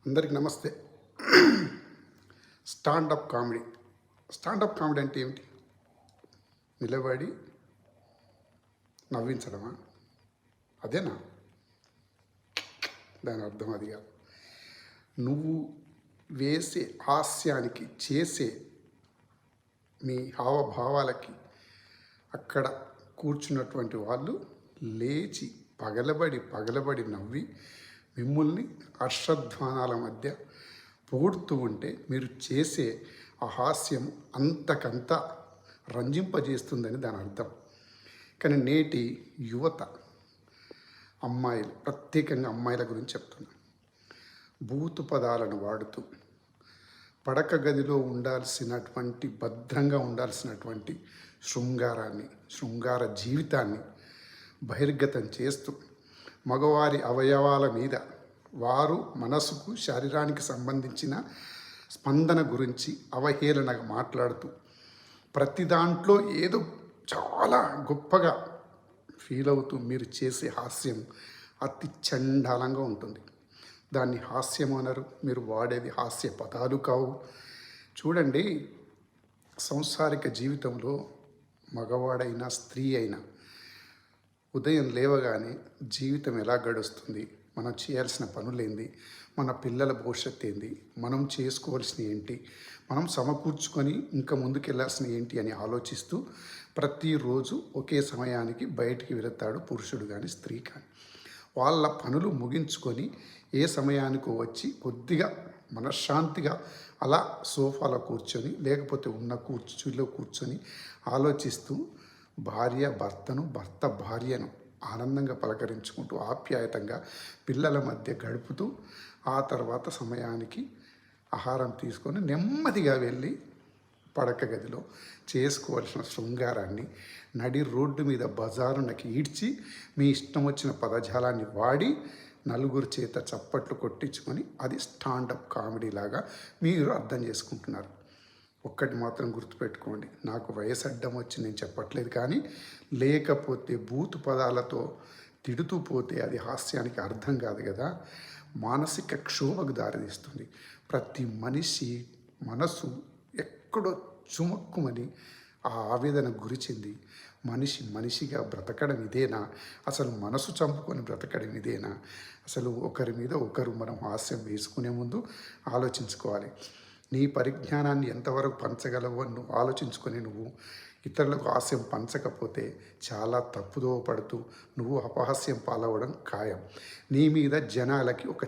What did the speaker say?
అందరికి నమస్తే. Stand up comedy. Stand up comedy అంటే ఏమిటి? నిలబడి నవ్వించడమా? అదేనా దాని అర్థం? అది కాదు. నువ్వు వేసే హాస్యానికి, చేసే మీ హావభావాలకి అక్కడ కూర్చున్నటువంటి వాళ్ళు లేచి పగలబడి నవ్వి మిమ్మల్ని హర్షధ్వానాల మధ్య పొగుడుతూ ఉంటే మీరు చేసే ఆ హాస్యం అంతకంత రంజింపజేస్తుందని దాని అర్థం. కానీ నేటి యువత, అమ్మాయిలు, ప్రత్యేకంగా అమ్మాయిల గురించి చెప్తున్నా, బూతు పదాలను వాడుతూ పడక గదిలో ఉండాల్సినటువంటి, భద్రంగా ఉండాల్సినటువంటి శృంగార జీవితాన్ని బహిర్గతం చేస్తూ మగవారి అవయవాల మీద, వారు మనసుకు, శరీరానికి సంబంధించిన స్పందన గురించి అవహేళనగా మాట్లాడుతూ ప్రతి దాంట్లో ఏదో చాలా గొప్పగా ఫీల్ అవుతూ మీరు చేసే హాస్యం అతి చండాలంగా ఉంటుంది. దాన్ని హాస్యం అనరు, మీరు వాడేది హాస్య పదాలు కావు. చూడండి, సంసారిక జీవితంలో మగవాడైనా స్త్రీ అయినా ఉదయం లేవగానే జీవితం ఎలా గడుస్తుంది, మనం చేయాల్సిన పనులేంది, మన పిల్లల భవిష్యత్తు ఏంది, మనం చేసుకోవాల్సిన ఏంటి, మనం సమకూర్చుకొని ఇంకా ముందుకెళ్ళాల్సిన ఏంటి అని ఆలోచిస్తూ ప్రతిరోజు ఒకే సమయానికి బయటికి వెళతాడు పురుషుడు కానీ స్త్రీ కానీ. వాళ్ళ పనులు ముగించుకొని ఏ సమయానికి వచ్చి కొద్దిగా మనశ్శాంతిగా అలా సోఫాలో కూర్చొని, లేకపోతే ఉన్న కుర్చీలో కూర్చొని ఆలోచిస్తూ భార్య భర్తను, భర్త భార్యను ఆనందంగా పలకరించుకుంటూ ఆప్యాయతంగా పిల్లల మధ్య గడుపుతూ ఆ తర్వాత సమయానికి ఆహారం తీసుకొని నెమ్మదిగా వెళ్ళి పడక గదిలో చేసుకోవాల్సిన శృంగారాన్ని నడి రోడ్డు మీద బజారునకి ఈడ్చి మీ ఇష్టం వచ్చిన పదజాలాన్ని వాడి నలుగురు చేత చప్పట్లు కొట్టించుకొని అది స్టాండప్ కామెడీ లాగా మీరు అర్థం చేసుకుంటున్నారు. ఒక్కటి మాత్రం గుర్తుపెట్టుకోండి, నాకు వయసు అడ్డం వచ్చి నేను చెప్పట్లేదు, కానీ లేకపోతే బూతు పదాలతో తిడుతూ పోతే అది హాస్యానికి అర్థం కాదు కదా, మానసిక క్షోభకు దారితీస్తుంది. ప్రతి మనిషి మనసు ఎక్కడో చుమక్కుమని ఆ ఆవేదన గురిచింది. మనిషిగా బ్రతకడం ఇదేనా? అసలు మనసు చంపుకొని బ్రతకడం ఇదేనా? అసలు ఒకరి మీద ఒకరు మనం హాస్యం వేసుకునే ముందు ఆలోచించుకోవాలి. నీ పరిజ్ఞానాన్ని ఎంతవరకు పంచగలవో నువ్వు ఆలోచించుకొని నువ్వు ఇతరులకు హాస్యం పంచకపోతే చాలా తప్పుదోవ పడుతూ నువ్వు అపహాస్యం పాలవడం ఖాయం. నీ మీద జనాలకి ఒక